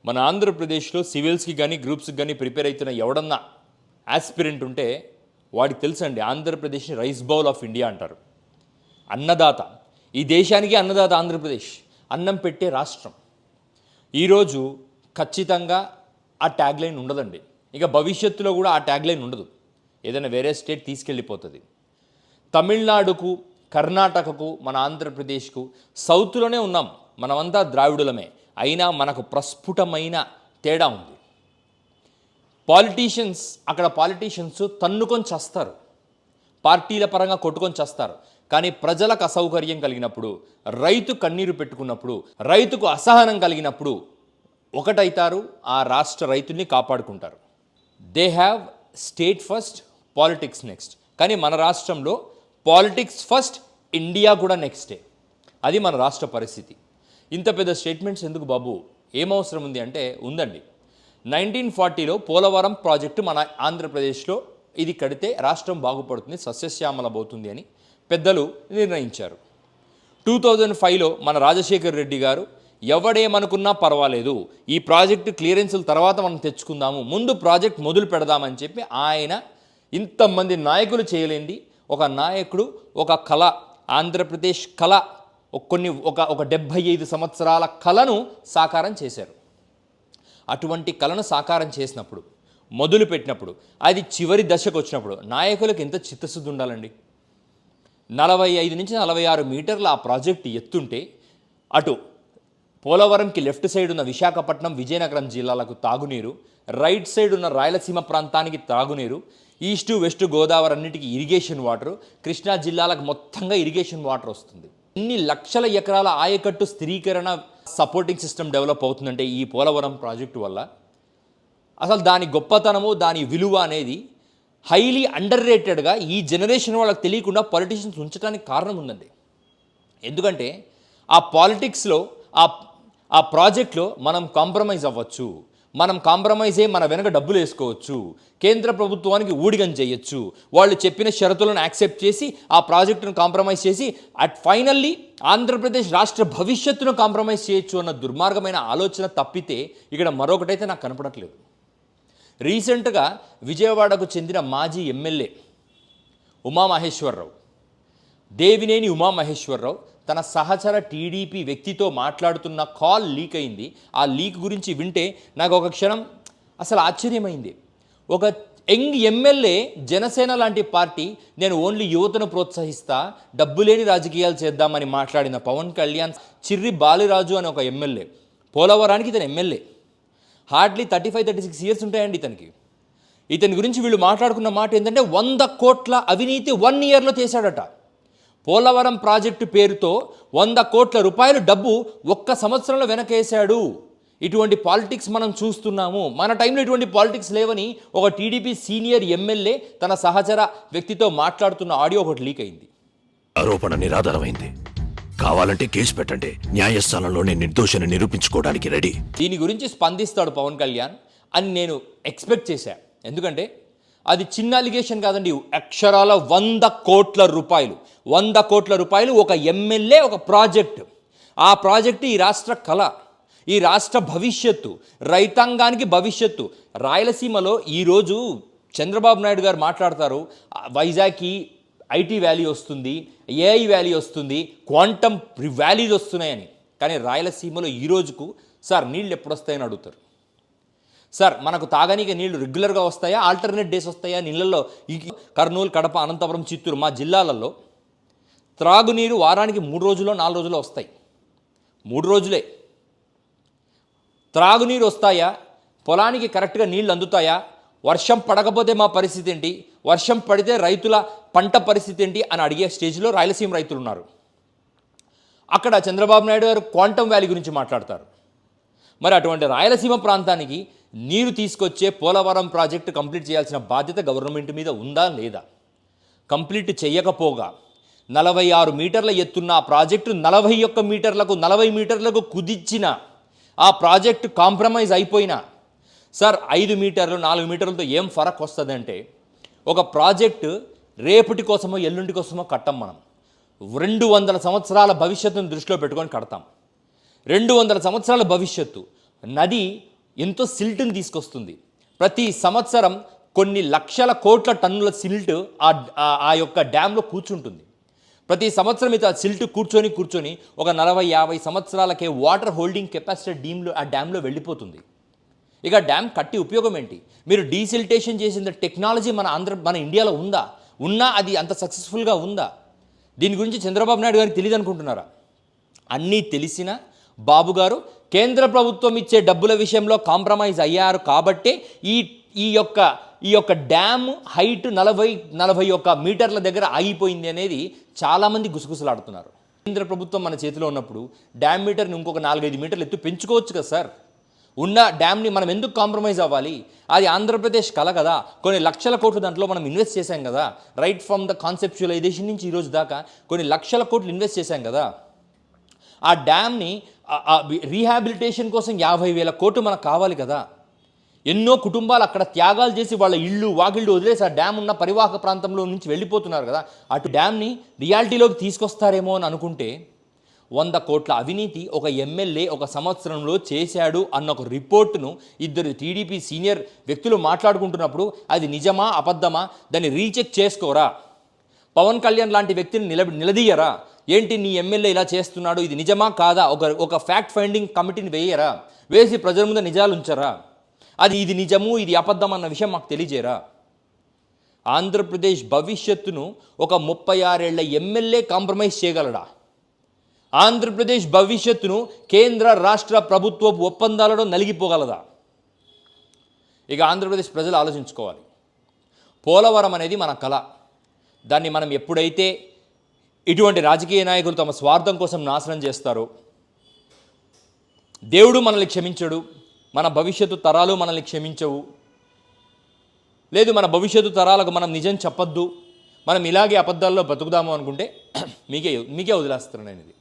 మన ఆంధ్రప్రదేశ్లో సివిల్స్కి కానీ గ్రూప్స్కి కానీ ప్రిపేర్ అవుతున్న ఎవడన్నా ఆస్పిరెంట్ ఉంటే వాడికి తెలుసండి, ఆంధ్రప్రదేశ్ని రైస్ బౌల్ ఆఫ్ ఇండియా అంటారు. అన్నదాత, ఈ దేశానికి అన్నదాత ఆంధ్రప్రదేశ్, అన్నం పెట్టే రాష్ట్రం. ఈరోజు ఖచ్చితంగా ఆ ట్యాగ్లైన్ ఉండదండి. ఇక భవిష్యత్తులో కూడా ఆ ట్యాగ్లైన్ ఉండదు. ఏదైనా వేరే స్టేట్ తీసుకెళ్ళిపోతుంది. తమిళనాడుకు, కర్ణాటకకు, మన ఆంధ్రప్రదేశ్కు సౌత్లోనే ఉన్నాం. మనమంతా ద్రావిడులమే. అయినా మనకు ప్రస్ఫుటమైన తేడా ఉంది. అక్కడ పాలిటీషియన్స్ తన్నుకొని చేస్తారు, పార్టీల పరంగా కొట్టుకొని చేస్తారు. కానీ ప్రజలకు అసౌకర్యం కలిగినప్పుడు, రైతు కన్నీరు పెట్టుకున్నప్పుడు, రైతుకు అసహనం కలిగినప్పుడు ఒకటైతారు, ఆ రాష్ట్ర రైతుల్ని కాపాడుకుంటారు. They have state first, politics next. కానీ మన రాష్ట్రంలో పాలిటిక్స్ ఫస్ట్, ఇండియా కూడా నెక్స్టే. అది మన రాష్ట్ర పరిస్థితి. ఇంత పెద్ద స్టేట్మెంట్స్ ఎందుకు బాబు, ఏమవసరం ఉంది అంటే ఉందండి. 1940లో పోలవరం ప్రాజెక్టు మన ఆంధ్రప్రదేశ్లో ఇది కడితే రాష్ట్రం బాగుపడుతుంది, సస్యశ్యామలమవుతుంది అని పెద్దలు నిర్ణయించారు. 2005లో మన రాజశేఖర్ రెడ్డి గారు ఎవడేమనుకున్నా పర్వాలేదు, ఈ ప్రాజెక్టు క్లియరెన్సుల తర్వాత మనం తెచ్చుకుందాము, ముందు ప్రాజెక్ట్ మొదలు పెడదామని చెప్పి ఆయన ఇంతమంది నాయకులు చేయలేంది ఒక నాయకుడు, ఒక కళ, ఆంధ్రప్రదేశ్ కళ, ఒక 75 సంవత్సరాల కళను సాకారం చేశారు. అటువంటి కళను సాకారం చేసినప్పుడు, మొదలుపెట్టినప్పుడు, అది చివరి దశకు వచ్చినప్పుడు నాయకులకు ఎంత చిత్తశుద్ధి ఉండాలండి. 45 నుంచి 46 మీటర్ల ఆ ప్రాజెక్టు ఎత్తుంటే అటు పోలవరంకి లెఫ్ట్ సైడ్ ఉన్న విశాఖపట్నం, విజయనగరం జిల్లాలకు తాగునీరు, రైట్ సైడ్ ఉన్న రాయలసీమ ప్రాంతానికి తాగునీరు, ఈస్ట్ వెస్ట్ గోదావరి అన్నిటికీ ఇరిగేషన్ వాటరు, కృష్ణా జిల్లాలకు మొత్తంగా ఇరిగేషన్ వాటర్ వస్తుంది. ఇన్ని లక్షల ఎకరాల ఆయకట్టు స్థిరీకరణ సపోర్టింగ్ సిస్టమ్ డెవలప్ అవుతుందంటే ఈ పోలవరం ప్రాజెక్టు వల్ల. అసలు దాని గొప్పతనము, దాని విలువ అనేది హైలీ అండర్ రేటెడ్గా ఈ జనరేషన్ వాళ్ళకి తెలియకుండా పొలిటీషియన్స్ ఉంచడానికి కారణం ఉందండి. ఎందుకంటే ఆ పాలిటిక్స్లో, ఆ ప్రాజెక్ట్లో మనం కాంప్రమైజ్ అవ్వచ్చు, మనం కాంప్రమైజ్ అయ్యి మన వెనక డబ్బులు వేసుకోవచ్చు, కేంద్ర ప్రభుత్వానికి ఊడిగం చేయొచ్చు, వాళ్ళు చెప్పిన షరతులను యాక్సెప్ట్ చేసి ఆ ప్రాజెక్టును కాంప్రమైజ్ చేసి ఫైనల్లీ ఆంధ్రప్రదేశ్ రాష్ట్ర భవిష్యత్తును కాంప్రమైజ్ చేయొచ్చు అన్న దుర్మార్గమైన ఆలోచన తప్పితే ఇక్కడ మరొకటైతే నాకు కనపడట్లేదు. రీసెంట్గా విజయవాడకు చెందిన మాజీ ఎమ్మెల్యే ఉమామహేశ్వరరావు, దేవినేని ఉమామహేశ్వరరావు తన సహచర టీడీపీ వ్యక్తితో మాట్లాడుతున్న కాల్ లీక్ అయింది. ఆ లీక్ గురించి వింటే నాకు ఒక క్షణం అసలు ఆశ్చర్యమైంది. ఒక యంగ్ ఎమ్మెల్యే, జనసేన లాంటి పార్టీ, నేను ఓన్లీ యువతను ప్రోత్సహిస్తా, డబ్బులేని రాజకీయాలు చేద్దామని మాట్లాడిన పవన్ కళ్యాణ్ చిర్రి బాలిరాజు అని ఒక ఎమ్మెల్యే, పోలవరానికి ఇతను ఎమ్మెల్యే, హార్డ్లీ 35-36 ఇయర్స్ ఉంటాయండి ఇతనికి. ఇతని గురించి వీళ్ళు మాట్లాడుకున్న మాట ఏంటంటే 100 కోట్ల అవినీతి 1 ఇయర్లో చేశాడట. పోలవరం ప్రాజెక్టు పేరుతో 100 కోట్ల రూపాయలు డబ్బు 1 సంవత్సరంలో వెనకేశాడు. ఇటువంటి పాలిటిక్స్ మనం చూస్తున్నాము. మన టైంలో ఇటువంటి పాలిటిక్స్ లేవని ఒక టీడీపీ సీనియర్ ఎమ్మెల్యే తన సహచర వ్యక్తితో మాట్లాడుతున్న ఆడియో ఒకటి లీక్ అయింది. ఆరోపణ నిరాధారమైంది, కావాలంటే కేసు పెట్టండి, న్యాయస్థానంలో నేను నిర్దోషిని నిరూపించుకోవడానికి రెడీ. దీని గురించి స్పందిస్తాడు పవన్ కళ్యాణ్ అని నేను ఎక్స్పెక్ట్ చేశాను. ఎందుకంటే అది చిన్న అలిగేషన్ కాదండి, అక్షరాల 100 కోట్ల రూపాయలు, 100 కోట్ల రూపాయలు ఒక ఎమ్మెల్యే, ఒక ప్రాజెక్టు. ఆ ప్రాజెక్టు ఈ రాష్ట్ర కళ, ఈ రాష్ట్ర భవిష్యత్తు, రైతాంగానికి భవిష్యత్తు. రాయలసీమలో ఈరోజు చంద్రబాబు నాయుడు గారు మాట్లాడతారు, వైజాగ్కి ఐటీ వ్యాలీ వస్తుంది, ఏఐ వ్యాలీ వస్తుంది, క్వాంటమ్ వ్యాలీస్ వస్తున్నాయని. కానీ రాయలసీమలో ఈ రోజుకు సార్ నీళ్ళు ఎప్పుడు వస్తాయని అడుగుతారు. సార్ మనకు తాగనీకి నీళ్లు రెగ్యులర్గా వస్తాయా, ఆల్టర్నేట్ డేస్ వస్తాయా? నీళ్ళల్లో కర్నూలు, కడప, అనంతపురం, చిత్తూరు మా జిల్లాలలో త్రాగునీరు వారానికి 3 రోజుల్లో 4 రోజుల్లో వస్తాయి. 3 రోజులే త్రాగునీరు వస్తాయా? పొలానికి కరెక్ట్గా నీళ్ళు అందుతాయా? వర్షం పడకపోతే మా పరిస్థితి ఏంటి? వర్షం పడితే రైతుల పంట పరిస్థితి ఏంటి అని అడిగే స్టేజ్లో రాయలసీమ రైతులు ఉన్నారు. అక్కడ చంద్రబాబు నాయుడు గారు క్వాంటమ్ వ్యాలీ గురించి మాట్లాడతారు. మరి అటువంటి రాయలసీమ ప్రాంతానికి నీరు తీసుకొచ్చే పోలవరం ప్రాజెక్టు కంప్లీట్ చేయాల్సిన బాధ్యత గవర్నమెంట్ మీద ఉందా లేదా? కంప్లీట్ చేయకపోగా 46 మీటర్ల ఎత్తున్న ఆ ప్రాజెక్టు 41 మీటర్లకు 40 మీటర్లకు కుదించిన ఆ ప్రాజెక్టు కాంప్రమైజ్ అయిపోయినా, సార్ 5 మీటర్లు 4 మీటర్లతో ఏం ఫరక్ వస్తుందంటే, ఒక ప్రాజెక్టు రేపటి కోసమో ఎల్లుండి కోసమో కట్టం. మనం 200 సంవత్సరాల భవిష్యత్తును దృష్టిలో పెట్టుకొని కడతాం. 200 సంవత్సరాల భవిష్యత్తు. నది ఎంతో సిల్ట్ని తీసుకొస్తుంది. ప్రతి సంవత్సరం కొన్ని లక్షల కోట్ల టన్నుల సిల్ట్ ఆ యొక్క డ్యాంలో కూర్చుంటుంది. ప్రతి సంవత్సరం అయితే ఆ సిల్ట్ కూర్చొని ఒక 40-50 సంవత్సరాలకే వాటర్ హోల్డింగ్ కెపాసిటీ ఆ డ్యాంలో వెళ్ళిపోతుంది. ఇక డ్యామ్ కట్టి ఉపయోగం ఏంటి? మీరు డీసిల్టేషన్ చేసిన టెక్నాలజీ మన ఇండియాలో ఉన్నా అది అంత సక్సెస్ఫుల్గా ఉందా? దీని గురించి చంద్రబాబు నాయుడు గారికి తెలియదు అనుకుంటున్నారా? అన్నీ తెలిసినా బాబు గారు కేంద్ర ప్రభుత్వం ఇచ్చే డబ్బుల విషయంలో కాంప్రమైజ్ అయ్యారు కాబట్టే ఈ యొక్క డ్యామ్ హైట్ 41 మీటర్ల దగ్గర ఆగిపోయింది అనేది చాలామంది గుసగుసలాడుతున్నారు. కేంద్ర ప్రభుత్వం మన చేతిలో ఉన్నప్పుడు డ్యామ్ మీటర్ని ఇంకొక 4-5 మీటర్లు ఎత్తు పెంచుకోవచ్చు కదా సార్. ఉన్న డ్యామ్ని మనం ఎందుకు కాంప్రమైజ్ అవ్వాలి? అది ఆంధ్రప్రదేశ్ కల కదా, కొన్ని లక్షల కోట్లు దాంట్లో మనం ఇన్వెస్ట్ చేశాం కదా. రైట్ ఫ్రమ్ ద కాన్సెప్చువలైజేషన్ నుంచి ఈరోజు దాకా కొన్ని లక్షల కోట్లు ఇన్వెస్ట్ చేశాం కదా. ఆ డ్యామ్ని రీహాబిలిటేషన్ కోసం 50,000 కోట్లు మనకు కావాలి కదా. ఎన్నో కుటుంబాలు అక్కడ త్యాగాలు చేసి వాళ్ళ ఇళ్ళు వాకిళ్ళు వదిలేసి ఆ డ్యామ్ ఉన్న పరివాహక ప్రాంతంలో నుంచి వెళ్ళిపోతున్నారు కదా. అటు డ్యామ్ని రియాలిటీలోకి తీసుకొస్తారేమో అని అనుకుంటే 100 కోట్ల అవినీతి ఒక ఎమ్మెల్యే ఒక సంవత్సరంలో చేశాడు అన్న ఒక రిపోర్టును ఇద్దరు టీడీపీ సీనియర్ వ్యక్తులు మాట్లాడుకుంటున్నప్పుడు అది నిజమా అబద్ధమా దాన్ని రీచెక్ చేసుకోరా? పవన్ కళ్యాణ్ లాంటి వ్యక్తిని నిలదీయరా? ఏంటి నీ ఎమ్మెల్యే ఇలా చేస్తున్నాడు, ఇది నిజమా కాదా ఒక ఫ్యాక్ట్ ఫైండింగ్ కమిటీని వేయరా? వేసి ప్రజల ముందు నిజాలు ఉంచరా? ఇది నిజము ఇది అబద్ధం అన్న విషయం మాకు తెలియజేయరా? ఆంధ్రప్రదేశ్ భవిష్యత్తును ఒక 36 ఏళ్ల ఎమ్మెల్యే కాంప్రమైజ్ చేయగలడా? ఆంధ్రప్రదేశ్ భవిష్యత్తును కేంద్ర రాష్ట్ర ప్రభుత్వ ఒప్పందాలలో నలిగిపోగలదా? ఇక ఆంధ్రప్రదేశ్ ప్రజలు ఆలోచించుకోవాలి. పోలవరం అనేది మన కళ. దాన్ని మనం ఎప్పుడైతే ఇటువంటి రాజకీయ నాయకులు తమ స్వార్థం కోసం నాశనం చేస్తారో, దేవుడు మనల్ని క్షమించడు, మన భవిష్యత్తు తరాలు మనల్ని క్షమించవు, లేదు మన భవిష్యత్తు తరాలకు మనం నిజం చెప్పొద్దు, మనం ఇలాగే అబద్ధాల్లో బతుకుదాము అనుకుంటే మీకే వదిలేస్తాను నేను ఇది.